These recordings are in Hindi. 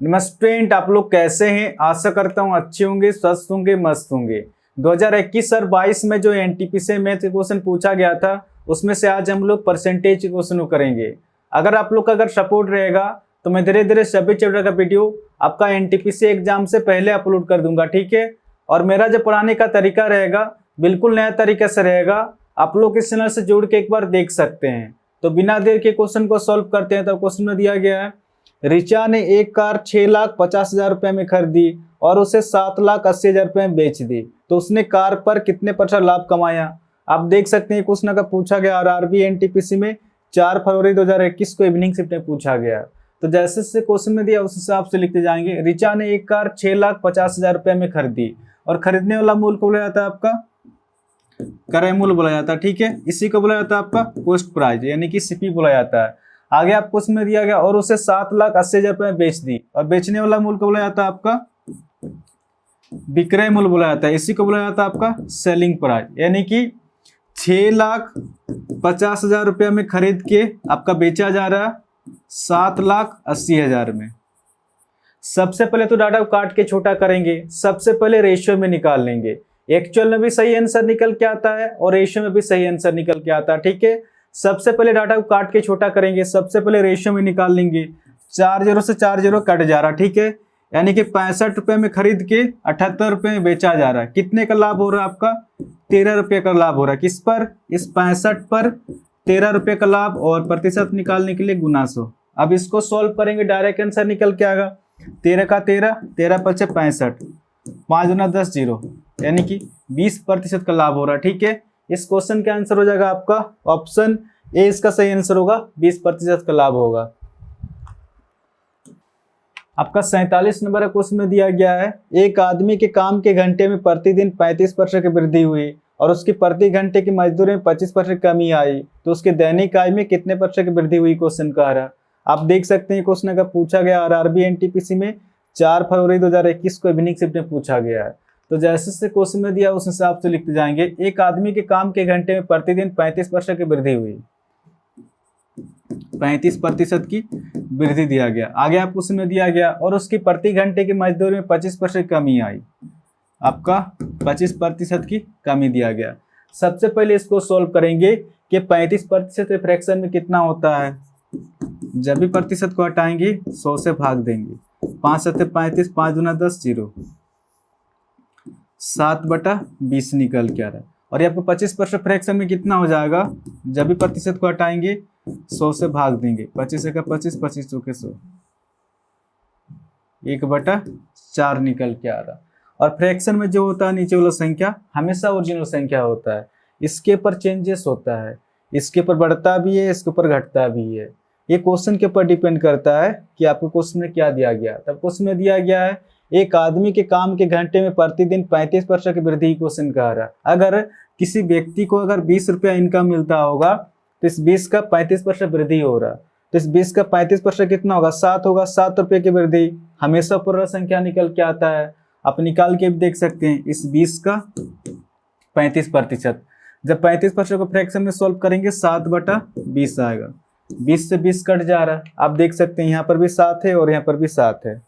नमस्ते, आप लोग कैसे हैं? आशा करता हूँ अच्छे होंगे, स्वस्थ होंगे, मस्त होंगे। 2021 और 22 में जो एनटीपीसी मैथ के क्वेश्चन पूछा गया था, उसमें से आज हम लोग परसेंटेज के क्वेश्चन करेंगे। अगर आप लोग का अगर सपोर्ट रहेगा तो मैं धीरे धीरे सभी चैप्टर का वीडियो आपका एनटीपीसी एग्जाम से पहले अपलोड कर दूंगा, ठीक है। और मेरा जो पढ़ाने का तरीका रहेगा बिल्कुल नया तरीके से रहेगा। आप लोग इस चैनल से जुड़ के एक बार देख सकते हैं। तो बिना देर के क्वेश्चन को सॉल्व करते हैं। तो क्वेश्चन में दिया गया है, रिचा ने एक कार 6,50,000 रुपए में खरीदी और उसे 7,80,000 रुपए में बेच दी, तो उसने कार पर कितने % लाभ कमाया। आप देख सकते हैं क्वेश्चन का पूछा गया आरआरबी एनटीपीसी में 4 फरवरी 2021 को इवनिंग शिफ्ट में पूछा गया। तो जैसे से क्वेश्चन में दिया उस हिसाब से लिखते जाएंगे। रिचा ने एक कार 6,50,000 रुपए में खरीदी और खरीदने वाला मूल्य को बोला जाता है आपका क्रय मूल्य बोला जाता है, ठीक है। इसी को बोला जाता है आपका कॉस्ट प्राइस, यानी कि सीपी बोला जाता है। आगे आपको उसमें दिया गया और उसे 7,80,000 रुपए में बेच दी, और बेचने वाला मूल्य को बोला जाता है आपका विक्रय मूल्य बोला जाता है। इसी को बोला जाता है आपका सेलिंग प्राइस, यानी कि 6,50,000 रुपया में खरीद के आपका बेचा जा रहा है 7,80,000 में। सबसे पहले तो डाटा को काट के छोटा करेंगे, सबसे पहले रेशियो में निकाल लेंगे। एक्चुअल में भी सही आंसर निकल के आता है और रेशियो में भी सही आंसर निकल के आता है, ठीक है। सबसे पहले डाटा को काट के छोटा करेंगे, सबसे पहले रेशियो में निकाल लेंगे। 4 0 से 4 0 कट जा रहा है, ठीक है। यानी कि 65 रुपए में खरीद के 78 रुपए में बेचा जा रहा है। कितने का लाभ हो रहा है आपका? 13 रुपए का लाभ हो रहा है। किस पर? इस 65 पर 13 रुपए का लाभ, और प्रतिशत निकालने के लिए गुना 100। अब इसको सोल्व करेंगे, डायरेक्ट आंसर निकल के आएगा 13 का 13, 13 5 65, 5 गुना 10 0, यानी कि 20% का लाभ हो रहा है, ठीक है। इस क्वेश्चन का आंसर हो जाएगा आपका ऑप्शन ए, इसका सही आंसर होगा, 20% का लाभ होगा। आपका 47 नंबर का क्वेश्चन में दिया गया है, एक आदमी के काम के घंटे में प्रतिदिन 35% की वृद्धि हुई और उसकी प्रति घंटे की मजदूरी में 25% कमी आई, तो उसके दैनिक आय में कितने % की वृद्धि हुई, क्वेश्चन कह रहा है। आप देख सकते हैं क्वेश्चन का पूछा गया आरआरबी एनटीपीसी में 4 फरवरी 2021 को इवनिंग शिफ्ट में पूछा गया है। तो जैसे से क्वेश्चन में दिया उस हिसाब से लिखते जाएंगे। एक आदमी के काम के घंटे में प्रतिदिन 35% की वृद्धि हुई, 35% की वृद्धि दिया गया। आगे आपको उसमें दिया गया और उसकी प्रति घंटे की मजदूरी में 25% कमी आई, आपका 25% की कमी दिया गया। सबसे पहले इसको सोल्व करेंगे कि 35% फ्रैक्शन में कितना होता है। जब भी प्रतिशत को हटाएंगे 100 से भाग देंगे, 5 7 35, 5 गुना 10 0, 7/20 निकल के आ रहा है। और ये आपको 25% फ्रैक्शन में कितना हो जाएगा, जब भी प्रतिशत को हटाएंगे 100 से भाग देंगे, 25 का 25, 25 के 100, 1/4 निकल के आ रहा। और फ्रैक्शन में जो होता है नीचे वाला संख्या हमेशा ओरिजिनल संख्या होता है, इसके ऊपर चेंजेस होता है, इसके ऊपर बढ़ता भी है, इसके ऊपर घटता भी है। ये क्वेश्चन के ऊपर डिपेंड करता है कि आपको क्वेश्चन में क्या दिया गया। तब क्वेश्चन में दिया गया है, एक आदमी के काम के घंटे में प्रतिदिन 35% की वृद्धि, क्वेश्चन कह रहा है। अगर किसी व्यक्ति को अगर 20 रुपया इनकम मिलता होगा तो इस 20 का 35% वृद्धि हो रहा है, तो इस 20 का 35% कितना होगा, 7 होगा। 7 रुपये की वृद्धि हमेशा पूर्ण संख्या निकल के आता है। आप निकाल के भी देख सकते हैं, इस 20 का 35%, जब 35% को फ्रैक्शन में सॉल्व करेंगे 7/20 आएगा। 20 से 20 कट जा रहा है, आप देख सकते हैं यहाँ पर भी 7 है और यहाँ पर भी 7 है,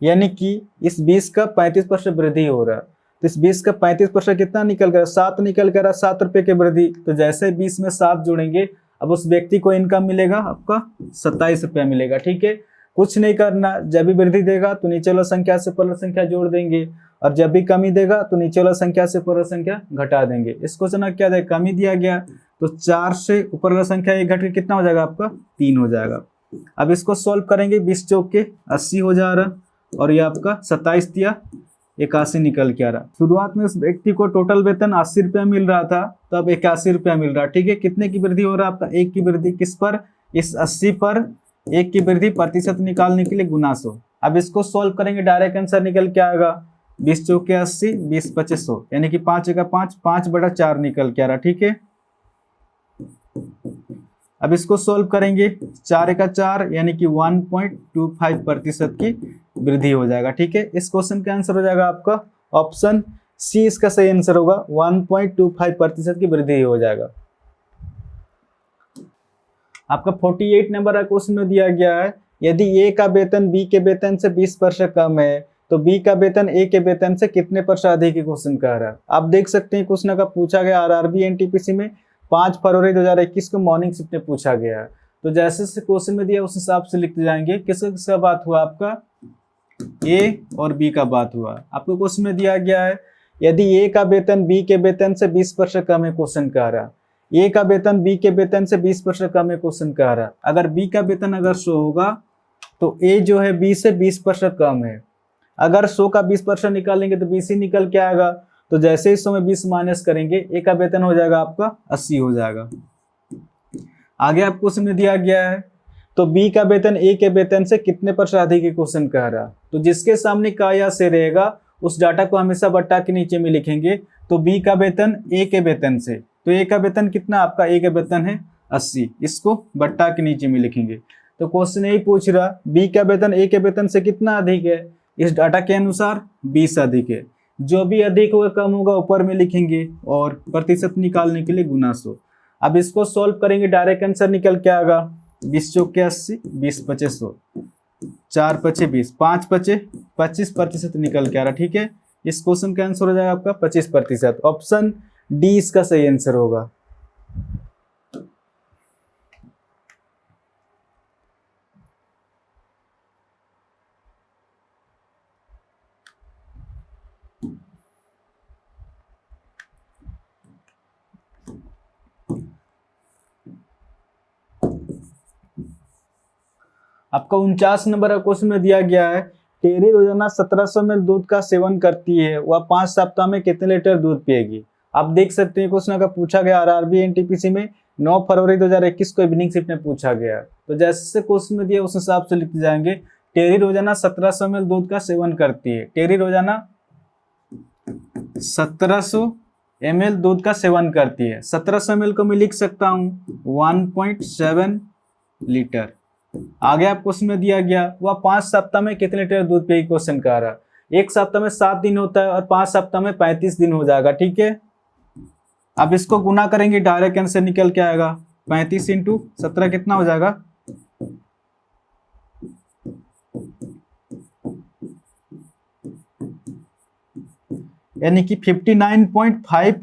यानी कि इस 20 का 35% वृद्धि हो रहा है। तो इस 20 का 35% कितना निकल कर, 7 निकल कर, 7 रुपये की वृद्धि। तो जैसे 20 में 7 जोड़ेंगे, अब उस व्यक्ति को इनकम मिलेगा आपका 27 रुपया मिलेगा, ठीक है। कुछ नहीं करना, जब भी वृद्धि देगा तो नीचे वाला संख्या से ऊपर संख्या जोड़ देंगे, और जब भी कमी देगा तो नीचे वाला संख्या से ऊपर संख्या घटा देंगे। इस क्वेश्चन में क्या देगा, कमी दिया गया तो 4 से ऊपर वाला संख्या एक घट के कितना हो जाएगा आपका 3 हो जाएगा। अब इसको सोल्व करेंगे, 20 चौक के 80 हो जा रहा, और ये आपका 27 दिया 81 निकल के आ रहा। शुरुआत में उस व्यक्ति को टोटल वेतन 80 रुपया मिल रहा था, तो अब 81 रुपया मिल रहा है, ठीक है। कितने की वृद्धि हो रहा है आपका, 1 की वृद्धि। किस पर? इस 80 पर 1 की वृद्धि, प्रतिशत निकालने के लिए गुना 100। अब इसको सोल्व करेंगे, डायरेक्ट आंसर निकल के आएगा 20 चौक के 80, 20 5 100, यानी कि 5 का 5, 5/4 निकल के आ रहा, ठीक है। अब इसको सोल्व करेंगे, 4 का 4, यानी कि 1.25% की वृद्धि हो जाएगा, ठीक है। इस क्वेश्चन का आंसर हो जाएगा आपका ऑप्शन सी, इसका सही आंसर होगा, 1.25% की वृद्धि हो जाएगा। आपका 48 नंबर का क्वेश्चन में दिया गया है, यदि ए का वेतन बी के वेतन से 20% कम है तो बी का वेतन ए के वेतन से कितने % अधिक है, क्वेश्चन कह रहा है। आप देख सकते हैं क्वेश्चन का पूछा गया आरआरबी एनटीपीसी में 5 फरवरी 2021 को मॉर्निंग शिफ्ट में पूछा गया है। तो जैसे से क्वेश्चन में दिया उस हिसाब से लिखते जाएंगे। किसका बात हुआ, आपका ए और बी का बात हुआ। आपको क्वेश्चन में दिया गया है यदि ए का वेतन बी के वेतन से 20% कम है, क्वेश्चन कह रहा है। ए का वेतन बी के वेतन से 20% कम है, क्वेश्चन कह रहा है। अगर बी का वेतन अगर 100 होगा तो ए जो है बी से 20% कम है। अगर 100 का 20% निकालेंगे तो 20 ही निकल के आएगा। तो जैसे ही 100 में 20 माइनस करेंगे ए का वेतन हो जाएगा आपका 80 हो जाएगा। आगे आपको क्वेश्चन में दिया गया है तो बी का वेतन ए के वेतन से कितने % अधिक है, क्वेश्चन कह रहा। तो जिसके सामने का या से रहेगा उस डाटा को हमेशा बट्टा के नीचे में लिखेंगे। तो बी का वेतन ए के वेतन से, तो ए का वेतन कितना, आपका ए का वेतन है 80, इसको बट्टा के नीचे में लिखेंगे। तो क्वेश्चन यही पूछ रहा बी का वेतन ए के वेतन से कितना अधिक है, इस डाटा के अनुसार 20 अधिक है। जो भी अधिक होगा कम होगा ऊपर में लिखेंगे और प्रतिशत निकालने के लिए गुना 100। अब इसको सॉल्व करेंगे, डायरेक्ट आंसर निकल के आएगा 20 चौके 80, 20 पचे 100, 4 पचे 20, 5 पचे 25% निकल के आ रहा। ठीक है, इस क्वेश्चन का आंसर हो जाएगा आपका 25%। ऑप्शन डी इसका सही आंसर होगा। आपका 49 नंबर का क्वेश्चन में दिया गया है टेरी रोजाना 1700 ml दूध का सेवन करती है, वह 5 सप्ताह में कितने लीटर दूध पिएगी। आप देख सकते हैं क्वेश्चन का पूछा गया आरआरबी एनटीपीसी में 9 फरवरी 2021 को इवनिंग शिफ्ट में पूछा गया। तो जैसे क्वेश्चन में दिया उस हिसाब से लिखते जाएंगे। टेरी रोजाना 1700 ml दूध का सेवन करती है। टेरी रोजाना 1700 ml दूध का सेवन करती है। 1700 ml को मैं लिख सकता हूँ 1.7 लीटर। आगे आप क्वेश्चन में दिया गया वह 5 सप्ताह में कितने लीटर दूध पिएगी, क्वेश्चन कह रहा। एक सप्ताह में 7 दिन होता है और 5 सप्ताह में 35 दिन हो जाएगा। ठीक है, अब इसको गुना करेंगे, डायरेक्ट आंसर निकल के आएगा 35 × 17 कितना हो जाएगा, यानी कि 59.5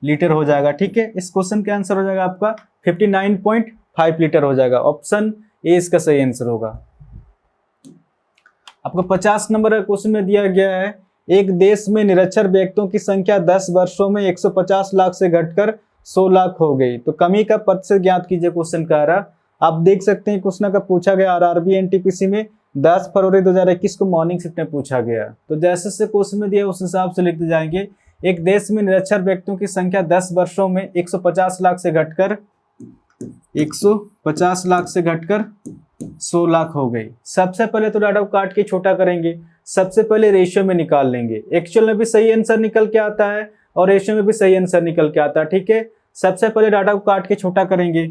लीटर हो जाएगा। ठीक है, इस क्वेश्चन का आंसर हो जाएगा आपका 59.5 लीटर हो जाएगा। ऑप्शन ए इसका सही आंसर होगा। आपको 50 नंबर का क्वेश्चन में दिया गया है एक देश में निरक्षर व्यक्तियों की संख्या 10 वर्षों में 150 लाख से घटकर 100 लाख हो गई, तो कमी का प्रतिशत ज्ञात कीजिए, क्वेश्चन कह रहा। आप देख सकते हैं क्वेश्चन का पूछा गया आरआरबी एनटीपीसी में 10 फरवरी 2021 को मॉर्निंग शिफ्ट में पूछा गया। तो जैसे से क्वेश्चन में दिया उस हिसाब से लिखते जाएंगे। एक देश में निरक्षर व्यक्तियों की संख्या 10 वर्षों में 150 लाख से घटकर 100 लाख हो गई। सबसे पहले तो डाटा को काट के छोटा करेंगे, सबसे पहले रेशियो में निकाल लेंगे। एक्चुअल में भी सही आंसर निकल के आता है और रेशियो में भी सही आंसर निकल के आता है। ठीक है, सबसे पहले डाटा को काट के छोटा करेंगे।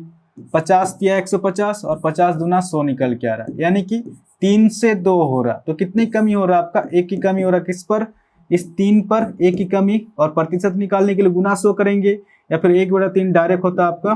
50 दिया 150 और 50 दूना 100 निकल के आ रहा है, यानी कि 3 से 2 हो रहा। तो कितनी कमी हो रहा है आपका, 1 की कमी हो रहा। किस पर, इस 3 पर 1 की कमी। और प्रतिशत निकालने के लिए गुना 100 करेंगे या फिर 1/3 डायरेक्ट होता है आपका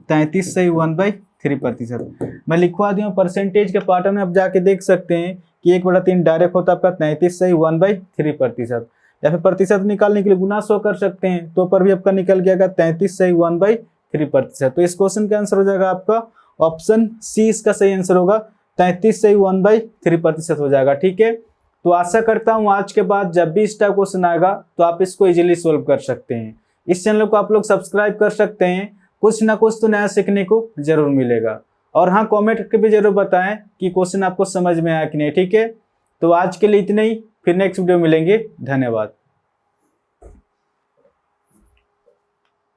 33 से 1/3%। मैं लिखवा दिया परसेंटेज के पैटर्न में, आप जाके देख सकते हैं कि 1/3 डायरेक्ट होता है आपका 33 से 1/3%। या फिर प्रतिशत निकालने के लिए गुना 100 कर सकते हैं, तो पर भी आपका निकल गया 33 से 1/3%। तो इस क्वेश्चन का आंसर हो जाएगा आपका ऑप्शन सी इसका सही आंसर होगा, 33 से 1/3% हो जाएगा। ठीक है, तो आशा करता हूँ आज के बाद जब भी इस टाइप क्वेश्चन आएगा तो आप इसको इजीली सोल्व कर सकते हैं। इस चैनल को आप लोग सब्सक्राइब कर सकते हैं, कुछ ना कुछ तो नया सीखने को जरूर मिलेगा। और हाँ, कमेंट करके भी जरूर बताएं कि क्वेश्चन आपको समझ में आया कि नहीं। ठीक है, तो आज के लिए इतना ही, फिर नेक्स्ट वीडियो मिलेंगे। धन्यवाद।